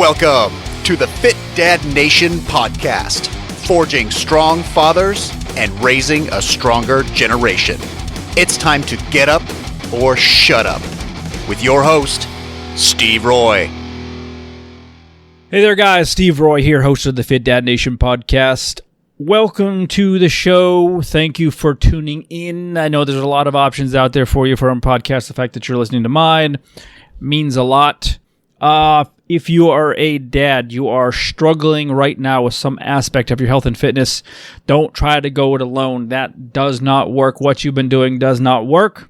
Welcome to the Fit Dad Nation podcast, forging strong fathers and raising a stronger generation. It's time to get up or shut up with your host, Steve Roy. Hey there, guys. Steve Roy here, host of the Fit Dad Nation podcast. Welcome to the show. Thank you for tuning in. I know there's a lot of options out there for you for a podcast. The fact that you're listening to mine means a lot. If you are a dad, you are struggling right now with some aspect of your health and fitness, don't try to go it alone. That does not work. What you've been doing does not work.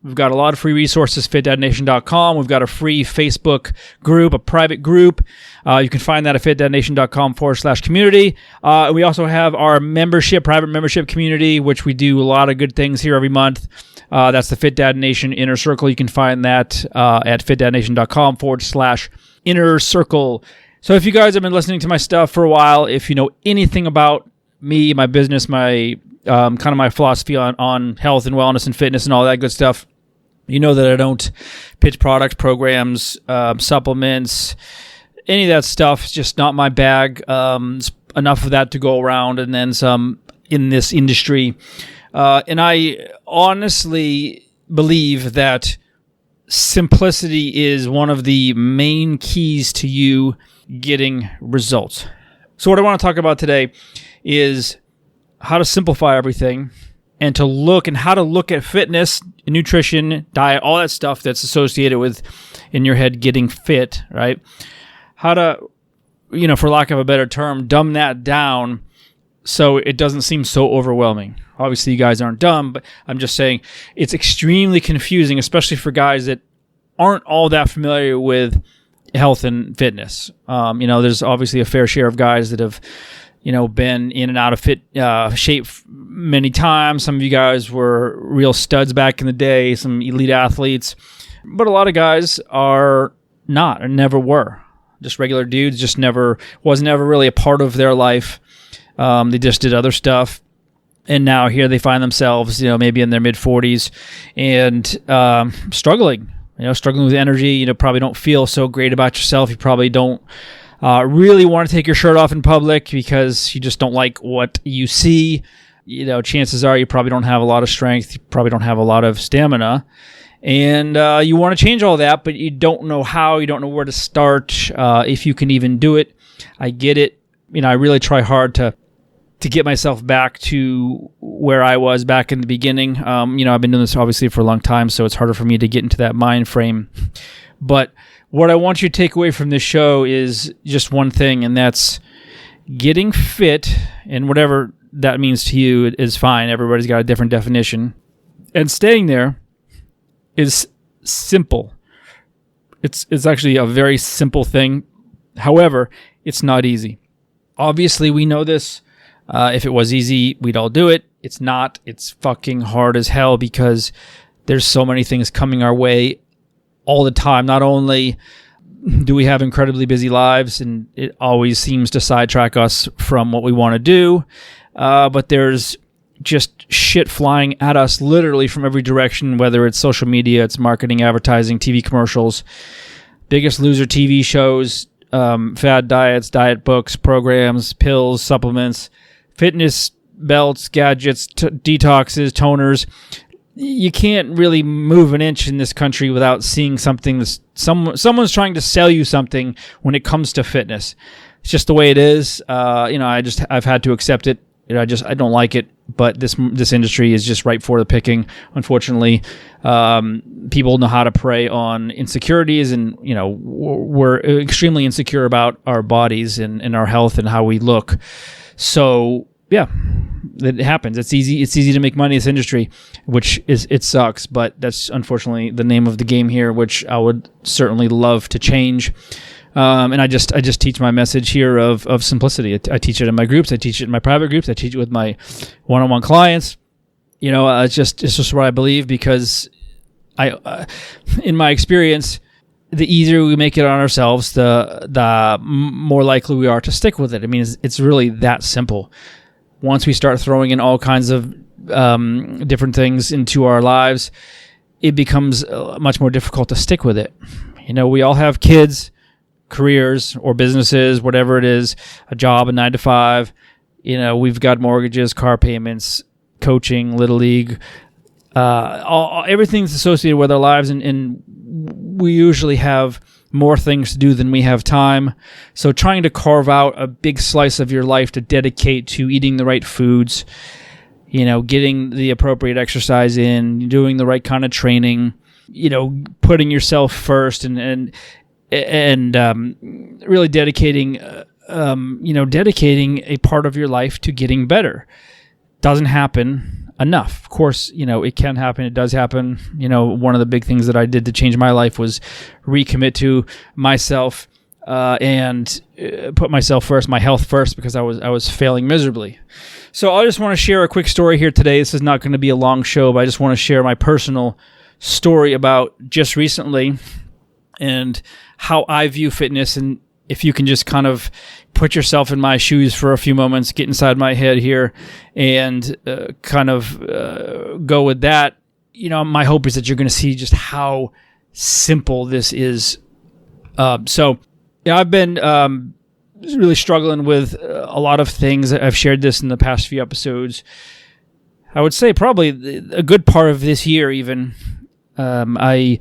We've got a lot of free resources, fitdadnation.com. We've got a free Facebook group, a private group. You can find that at fitdadnation.com/community. We also have our membership, private membership community, which we do a lot of good things here every month. That's the Fit Dad Nation Inner Circle. You can find that at fitdadnation.com/inner circle. So if you guys have been listening to my stuff for a while, if you know anything about me, my business, my kind of my philosophy on health and wellness and fitness and all that good stuff, you know that I don't pitch products, programs, supplements, any of that stuff. It's just not my bag. It's enough of that to go around and then some in this industry. And I honestly believe that simplicity is one of the main keys to you getting results. So what I want to talk about today is how to simplify everything and how to look at fitness, nutrition, diet, all that stuff that's associated with, in your head, getting fit, right? How to, for lack of a better term, dumb that down so it doesn't seem so overwhelming. Obviously, you guys aren't dumb, but I'm just saying it's extremely confusing, especially for guys that aren't all that familiar with health and fitness. There's obviously a fair share of guys that have, been in and out of fit shape many times. Some of you guys were real studs back in the day, some elite athletes, but a lot of guys are not or never were. Just regular dudes, was never really a part of their life. They just did other stuff. And now here they find themselves, maybe in their mid-40s and struggling with energy. Probably don't feel so great about yourself. You probably don't really want to take your shirt off in public because you just don't like what you see. Chances are you probably don't have a lot of strength. You probably don't have a lot of stamina. And you want to change all that, but you don't know how. You don't know where to start, if you can even do it. I get it. I really try hard to get myself back to where I was back in the beginning. I've been doing this obviously for a long time, so it's harder for me to get into that mind frame. But what I want you to take away from this show is just one thing, and that's getting fit, and whatever that means to you is fine. Everybody's got a different definition. And staying there is simple. It's actually a very simple thing. However, it's not easy. Obviously, we know this. If it was easy, we'd all do it. It's not. It's fucking hard as hell because there's so many things coming our way all the time. Not only do we have incredibly busy lives, and it always seems to sidetrack us from what we want to do, but there's just shit flying at us literally from every direction, whether it's social media, it's marketing, advertising, TV commercials, Biggest Loser TV shows, fad diets, diet books, programs, pills, supplements, fitness belts, gadgets, detoxes, toners. You can't really move an inch in this country without seeing something. Someone's trying to sell you something when it comes to fitness. It's just the way it is. I've had to accept it. I don't like it. But this industry is just ripe for the picking. Unfortunately, people know how to prey on insecurities, and we're extremely insecure about our bodies and our health and how we look. So yeah, it happens. It's easy. It's easy to make money in this industry, it sucks. But that's unfortunately the name of the game here, which I would certainly love to change. And I just teach my message here of simplicity. I teach it in my groups. I teach it in my private groups. I teach it with my one-on-one clients. It's just what I believe, because in my experience, the easier we make it on ourselves, the more likely we are to stick with it. I mean, it's really that simple. Once we start throwing in all kinds of different things into our lives, it becomes much more difficult to stick with it. We all have kids, careers or businesses, whatever it is, a job, a 9 to 5. We've got mortgages, car payments, coaching, Little League, everything's associated with our lives, and we usually have more things to do than we have time. So trying to carve out a big slice of your life to dedicate to eating the right foods, getting the appropriate exercise in, doing the right kind of training, putting yourself first, and really dedicating a part of your life to getting better. Doesn't happen enough. Of course, it can happen. It does happen. One of the big things that I did to change my life was recommit to myself and put myself first, my health first, because I was failing miserably. So I just want to share a quick story here today. This is not going to be a long show, but I just want to share my personal story about just recently and how I view fitness. And if you can just kind of put yourself in my shoes for a few moments, get inside my head here, and go with that. My hope is that you're going to see just how simple this is. I've been really struggling with a lot of things. I've shared this in the past few episodes. I would say probably a good part of this year even. I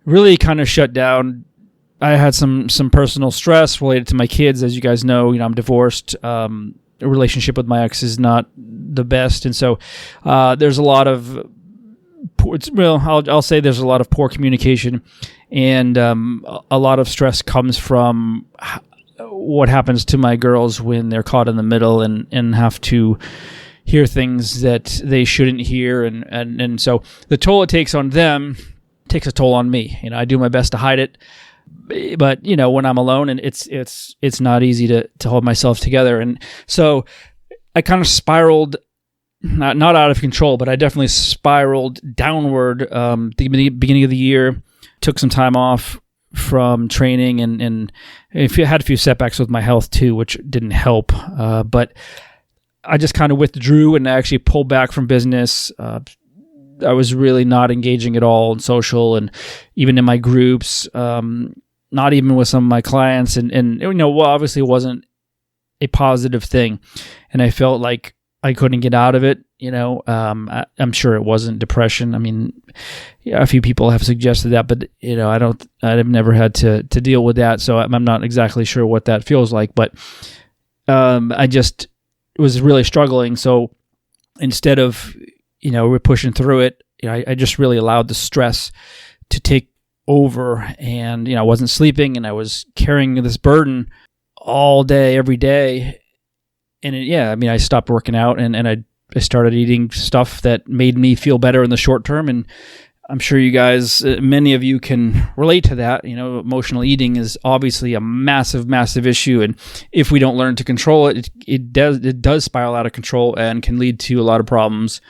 really kind of shut down. I had some personal stress related to my kids. As you guys know, I'm divorced. A relationship with my ex is not the best. And so there's a lot of I'll say there's a lot of poor communication, and a lot of stress comes from what happens to my girls when they're caught in the middle and have to hear things that they shouldn't hear. And so the toll it takes on them takes a toll on me. I do my best to hide it. But when I'm alone, and it's not easy to hold myself together, and so I kind of spiraled, not out of control, but I definitely spiraled downward. The beginning of the year, took some time off from training, and I had a few setbacks with my health too, which didn't help. But I just kind of withdrew and actually pulled back from business. I was really not engaging at all in social and even in my groups, not even with some of my clients. And obviously it wasn't a positive thing. And I felt like I couldn't get out of it. I'm sure it wasn't depression. I mean, a few people have suggested that, but I've never had to deal with that. So I'm not exactly sure what that feels like, but I just was really struggling. So instead of we're pushing through it, I just really allowed the stress to take over, and I wasn't sleeping, and I was carrying this burden all day, every day. And I stopped working out, and I started eating stuff that made me feel better in the short term. And I'm sure you guys, many of you can relate to that. Emotional eating is obviously a massive, massive issue. And if we don't learn to control it, it does spiral out of control and can lead to a lot of problems.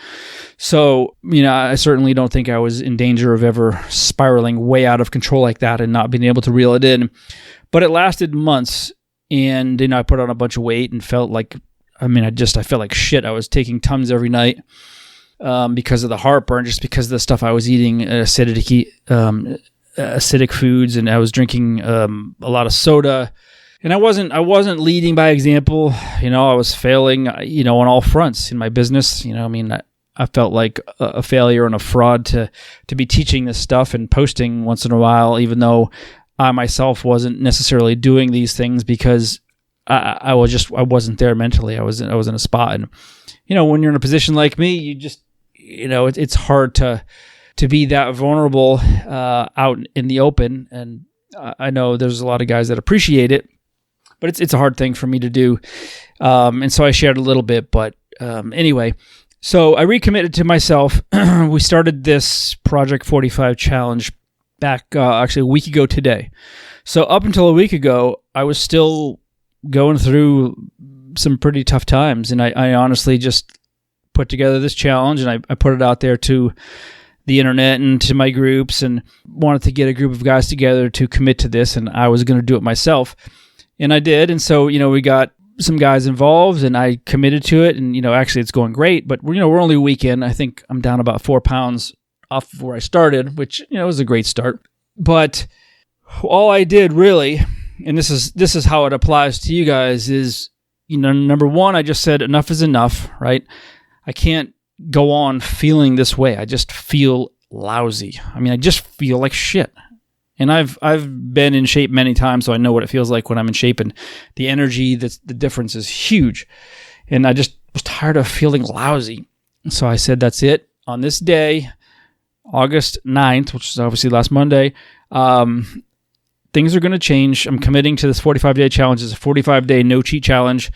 So, I certainly don't think I was in danger of ever spiraling way out of control like that and not being able to reel it in. But it lasted months, and I put on a bunch of weight and felt like, I felt like shit. I was taking Tums every night. Because of the heartburn, just because of the stuff I was eating, acidic foods, and I was drinking a lot of soda, and I wasn't leading by example. I was failing, on all fronts in my business. I felt like a failure and a fraud to be teaching this stuff and posting once in a while, even though I myself wasn't necessarily doing these things because I wasn't there mentally. I was in a spot, and when you're in a position like me, you just it's hard to be that vulnerable out in the open. And I know there's a lot of guys that appreciate it, but it's a hard thing for me to do. And so I shared a little bit, but anyway, so I recommitted to myself. We started this Project 45 challenge back actually a week ago today. So up until a week ago, I was still going through some pretty tough times. And I honestly just put together this challenge, and I put it out there to the internet and to my groups, and wanted to get a group of guys together to commit to this, and I was going to do it myself. And I did. And so, we got some guys involved, and I committed to it, and, actually it's going great, but we're only a week in. I think I'm down about 4 pounds off of where I started, which, was a great start. But all I did really and this is how it applies to you guys, is, number one, I just said enough is enough, right? I can't go on feeling this way. I just feel lousy. I just feel like shit. And I've been in shape many times, so I know what it feels like when I'm in shape, and the energy, the difference is huge. And I just was tired of feeling lousy. So I said, that's it. On this day, August 9th, which is obviously last Monday, things are going to change. I'm committing to this 45-day challenge. It's a 45-day no-cheat challenge.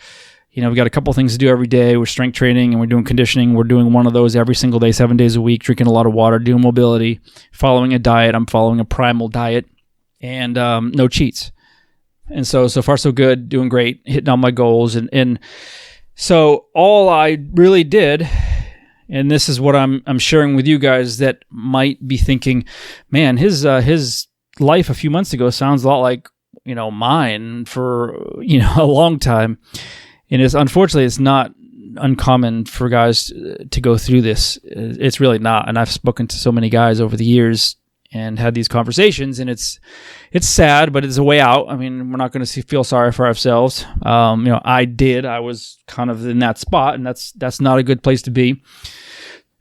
We got a couple things to do every day. We're strength training and we're doing conditioning. We're doing one of those every single day, 7 days a week, drinking a lot of water, doing mobility, following a diet. I'm following a primal diet, and no cheats. And so far so good, doing great, hitting all my goals. And so all I really did, and this is what I'm sharing with you guys that might be thinking, man, his life a few months ago sounds a lot like, mine for, a long time. And unfortunately, it's not uncommon for guys to go through this. It's really not. And I've spoken to so many guys over the years and had these conversations, and it's sad, but it's a way out. We're not going to feel sorry for ourselves. I was kind of in that spot, and that's not a good place to be.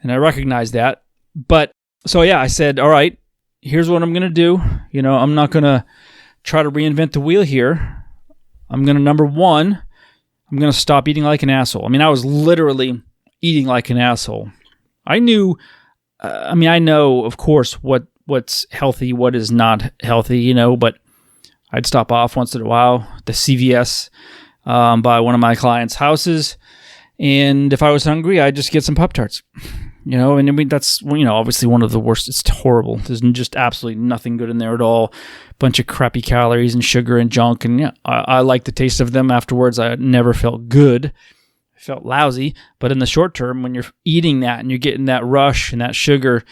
And I recognize that. But so yeah, I said, all right, here's what I'm going to do. I'm not going to try to reinvent the wheel here. I'm going to, number one, I'm going to stop eating like an asshole. I was literally eating like an asshole. I knew, I know, of course, what's healthy, what is not healthy, but I'd stop off once in a while, the CVS by one of my clients' houses. And if I was hungry, I'd just get some Pop-Tarts, and that's, obviously one of the worst. It's horrible. There's just absolutely nothing good in there at all. Bunch of crappy calories and sugar and junk. And I like the taste of them afterwards. I never felt good. I felt lousy. But in the short term, when you're eating that and you're getting that rush and that sugar,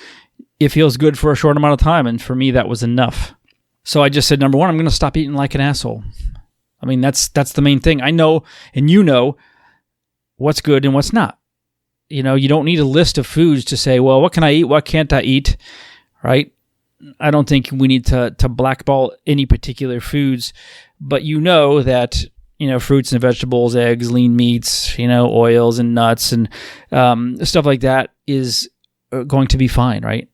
it feels good for a short amount of time. And for me, that was enough. So I just said, number one, I'm going to stop eating like an asshole. That's the main thing. I know, and what's good and what's not. You don't need a list of foods to say, well, what can I eat? What can't I eat? Right? I don't think we need to blackball any particular foods, but that, fruits and vegetables, eggs, lean meats, oils and nuts and stuff like that is going to be fine, right?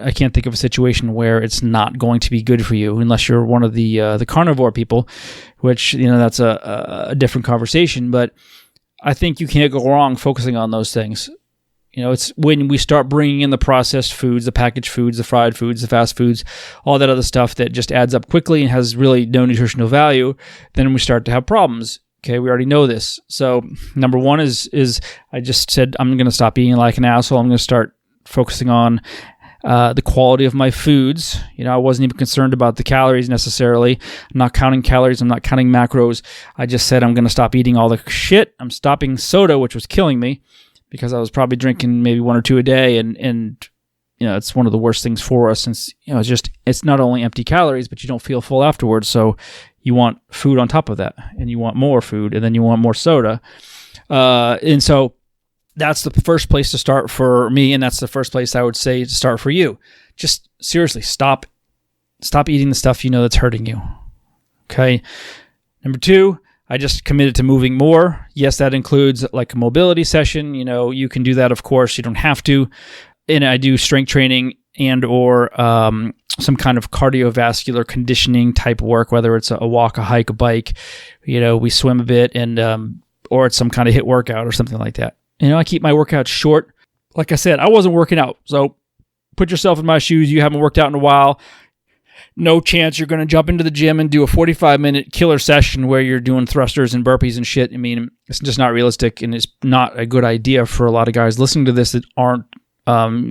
I can't think of a situation where it's not going to be good for you unless you're one of the carnivore people, which, that's a different conversation, but I think you can't go wrong focusing on those things. It's when we start bringing in the processed foods, the packaged foods, the fried foods, the fast foods, all that other stuff that just adds up quickly and has really no nutritional value, then we start to have problems. Okay, we already know this. So number one is I just said I'm going to stop eating like an asshole. I'm going to start focusing on the quality of my foods. I wasn't even concerned about the calories necessarily. I'm not counting calories. I'm not counting macros. I just said I'm going to stop eating all the shit. I'm stopping soda, which was killing me because I was probably drinking maybe one or two a day. And it's one of the worst things for us since, it's not only empty calories, but you don't feel full afterwards. So you want food on top of that, and you want more food, and then you want more soda. And so that's the first place to start for me, and that's the first place I would say to start for you. Just seriously, stop eating the stuff that's hurting you. Okay. Number two, I just committed to moving more. Yes, that includes like a mobility session. You can do that, of course. You don't have to. And I do strength training and or some kind of cardiovascular conditioning type work, whether it's a walk, a hike, a bike. We swim a bit, and or it's some kind of HIIT workout or something like that. I keep my workouts short. Like I said, I wasn't working out. So put yourself in my shoes. You haven't worked out in a while. No chance you're going to jump into the gym and do a 45-minute killer session where you're doing thrusters and burpees and shit. It's just not realistic, and it's not a good idea for a lot of guys listening to this that aren't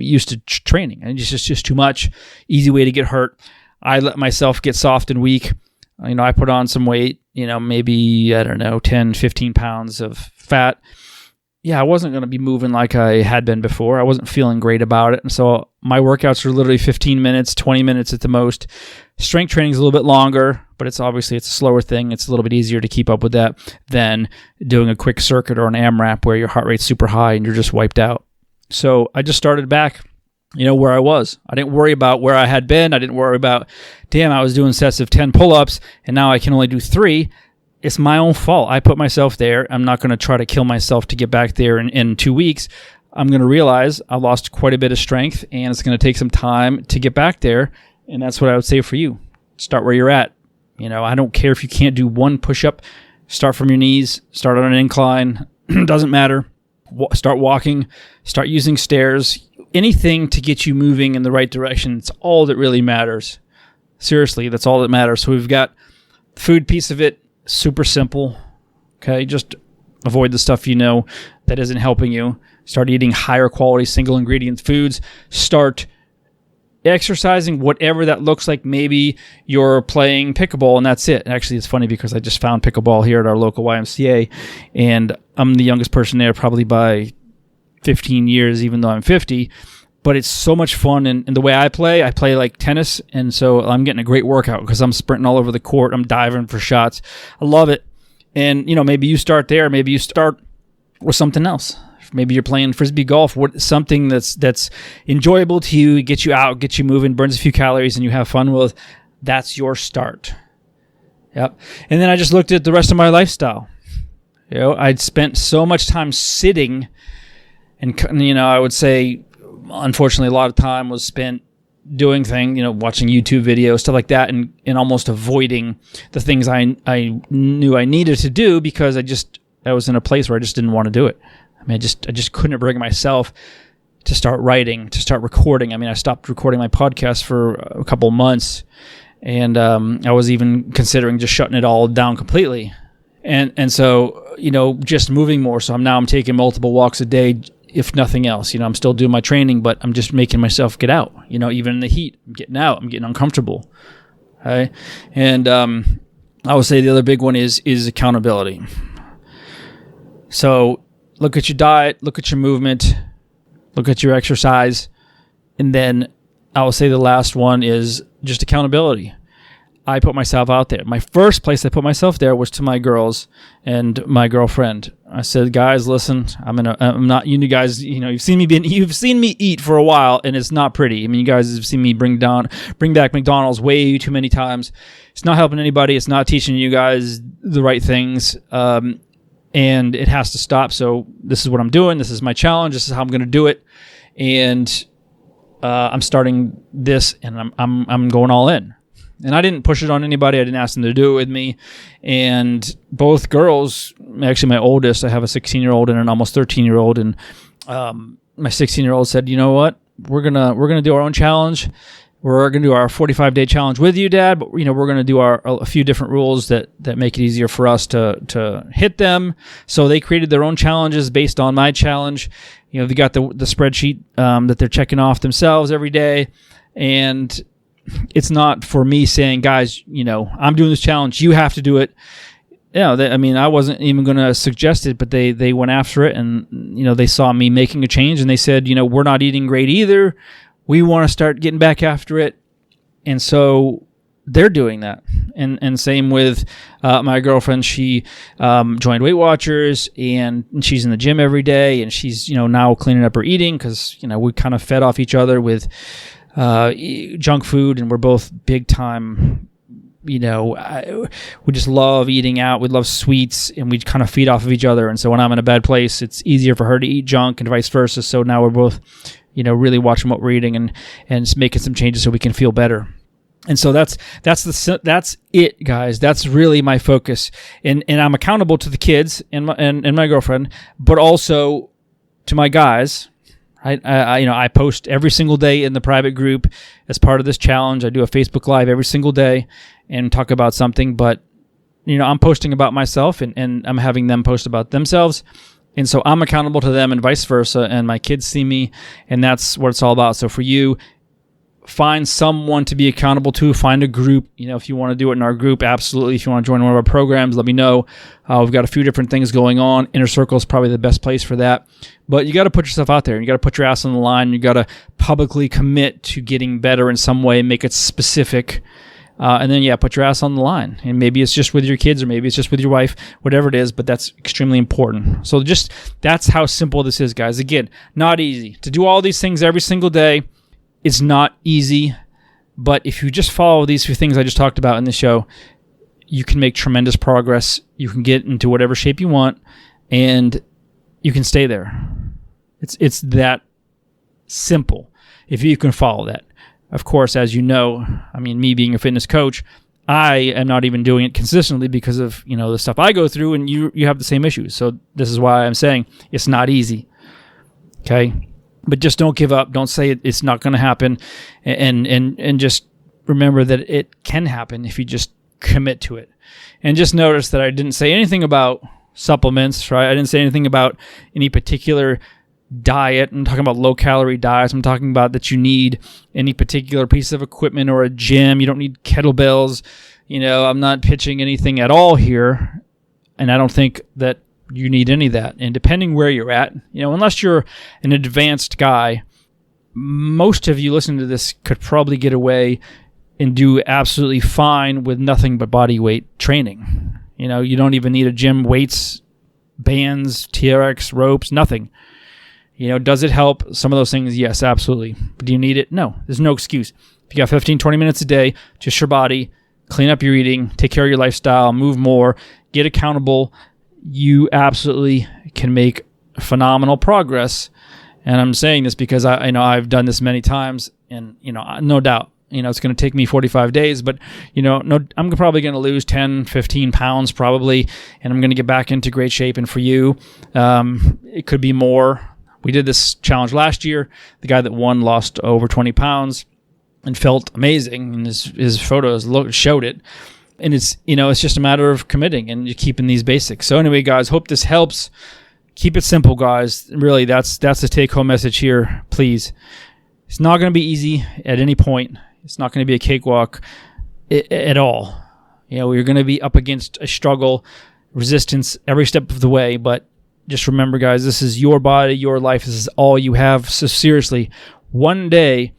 used to training. And it's just too much. Easy way to get hurt. I let myself get soft and weak. I put on some weight, maybe, 10, 15 pounds of fat. Yeah, I wasn't going to be moving like I had been before. I wasn't feeling great about it. And so my workouts are literally 15 minutes, 20 minutes at the most. Strength training is a little bit longer, but it's a slower thing. It's a little bit easier to keep up with that than doing a quick circuit or an AMRAP where your heart rate's super high and you're just wiped out. So I just started back where I was. I didn't worry about where I had been. I didn't worry about, damn, I was doing sets of 10 pull-ups and now I can only do 3. It's my own fault. I put myself there. I'm not going to try to kill myself to get back there in 2 weeks. I'm going to realize I lost quite a bit of strength and it's going to take some time to get back there. And that's what I would say for you. Start where you're at. I don't care if you can't do 1 push-up. Start from your knees. Start on an incline. Doesn't matter. Start walking. Start using stairs. Anything to get you moving in the right direction. It's all that really matters. Seriously, that's all that matters. So we've got the food piece of it. Super simple. Okay, just avoid the stuff that isn't helping you. Start eating higher quality single ingredient foods. Start exercising, whatever that looks like. Maybe you're playing pickleball and that's it. Actually, it's funny because I just found pickleball here at our local YMCA, and I'm the youngest person there probably by 15 years, even though I'm 50. But it's so much fun, and the way I play like tennis, and so I'm getting a great workout because I'm sprinting all over the court. I'm diving for shots. I love it. And, maybe you start there. Maybe you start with something else. Maybe you're playing Frisbee golf, something that's enjoyable to you, gets you out, gets you moving, burns a few calories, and you have fun with. That's your start. Yep. And then I just looked at the rest of my lifestyle. I'd spent so much time sitting, and, I would say, unfortunately, a lot of time was spent doing things, watching YouTube videos, stuff like that, and almost avoiding the things I knew I needed to do because I was in a place where I just didn't want to do it. I just couldn't bring myself to start writing, to start recording. I stopped recording my podcast for a couple of months, and I was even considering just shutting it all down completely. And so, just moving more. So I'm taking multiple walks a day, if nothing else. I'm still doing my training, but I'm just making myself get out. Even in the heat, I'm getting out. I'm getting uncomfortable. Okay? And I would say the other big one is accountability. So look at your diet, look at your movement, look at your exercise, and then I will say the last one is just accountability. I put myself out there. My first place I put myself there was to my girls and my girlfriend. I said, guys, listen, I'm not, you guys, you've seen me eat for a while, and it's not pretty. You guys have seen me bring back McDonald's way too many times. It's not helping anybody. It's not teaching you guys the right things. And it has to stop. So this is what I'm doing. This is my challenge. This is how I'm going to do it. And I'm starting this, and I'm going all in. And I didn't push it on anybody. I didn't ask them to do it with me. And both girls, actually my oldest, I have a 16-year-old and an almost 13-year-old. And my 16-year-old said, you know what? We're gonna do our own challenge. We're going to do our 45-day challenge with you, Dad. But we're going to do a few different rules that make it easier for us to hit them. So they created their own challenges based on my challenge. They got the spreadsheet that they're checking off themselves every day. And it's not for me saying, guys, I'm doing this challenge. You have to do it. I wasn't even going to suggest it, but they went after it, and they saw me making a change, and they said, we're not eating great either. We want to start getting back after it, and so they're doing that. And same with my girlfriend. She joined Weight Watchers, and she's in the gym every day, and she's now cleaning up her eating because we kind of fed off each other with junk food, and we're both big time. We just love eating out. We love sweets, and we kind of feed off of each other. And so when I'm in a bad place, it's easier for her to eat junk and vice versa. So now we're both, really watching what we're eating and just making some changes so we can feel better. And so that's it, guys. That's really my focus. And I'm accountable to the kids and my girlfriend, but also to my guys. I post every single day in the private group as part of this challenge. I do a Facebook Live every single day and talk about something, but I'm posting about myself and I'm having them post about themselves. And so I'm accountable to them and vice versa, and my kids see me, and that's what it's all about. So for you, find someone to be accountable to. Find a group. If you want to do it in our group, absolutely. If you want to join one of our programs, let me know. We've got a few different things going on. Inner Circle is probably the best place for that. But you got to put yourself out there. You got to put your ass on the line. You got to publicly commit to getting better in some way. Make it specific. And then, put your ass on the line. And maybe it's just with your kids, or maybe it's just with your wife, whatever it is, but that's extremely important. So that's how simple this is, guys. Again, not easy. To do all these things every single day, It's not easy, but if you just follow these few things I just talked about in the show, you can make tremendous progress. You can get into whatever shape you want, and you can stay there. It's that simple if you can follow that. Of course, as you know, I mean, me being a fitness coach, I am not even doing it consistently because of, the stuff I go through, and you have the same issues. So this is why I'm saying it's not easy. Okay? But just don't give up. Don't say it's not going to happen, and just remember that it can happen if you just commit to it. And just notice that I didn't say anything about supplements, right? I didn't say anything about any particular diet. I'm talking about low-calorie diets. I'm talking about that you need any particular piece of equipment or a gym. You don't need kettlebells. I'm not pitching anything at all here, and I don't think that you need any of that. And depending where you're at, unless you're an advanced guy, most of you listening to this could probably get away and do absolutely fine with nothing but body weight training. You don't even need a gym, weights, bands, TRX, ropes, nothing. Does it help? Some of those things, yes, absolutely. But do you need it? No. There's no excuse. If you got 15, 20 minutes a day, just your body, clean up your eating, take care of your lifestyle, move more, get accountable, you absolutely can make phenomenal progress. And I'm saying this because I've done this many times, and no doubt, it's going to take me 45 days, but I'm probably going to lose 10, 15 pounds probably, and I'm going to get back into great shape. And for you, it could be more. We did this challenge last year. The guy that won lost over 20 pounds and felt amazing, and his photos showed it. And it's just a matter of committing and keeping these basics. So anyway, guys, hope this helps. Keep it simple, guys. Really, that's the take-home message here. Please, it's not going to be easy at any point. It's not going to be a cakewalk at all. We're going to be up against a struggle, resistance every step of the way. But just remember, guys, this is your body, your life. This is all you have. So seriously, one day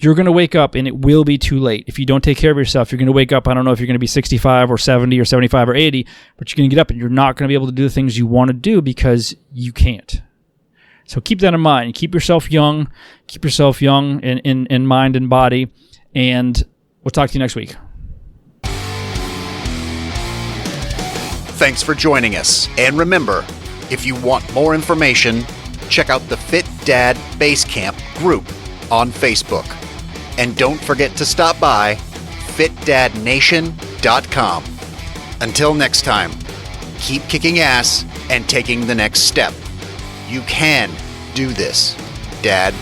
you're going to wake up and it will be too late. If you don't take care of yourself, you're going to wake up, I don't know if you're going to be 65 or 70 or 75 or 80, but you're going to get up and you're not going to be able to do the things you want to do because you can't. So keep that in mind. Keep yourself young. Keep yourself young in mind and body. And we'll talk to you next week. Thanks for joining us. And remember, if you want more information, check out the Fit Dad Basecamp group on Facebook. And don't forget to stop by fitdadnation.com. Until next time, keep kicking ass and taking the next step. You can do this, Dad.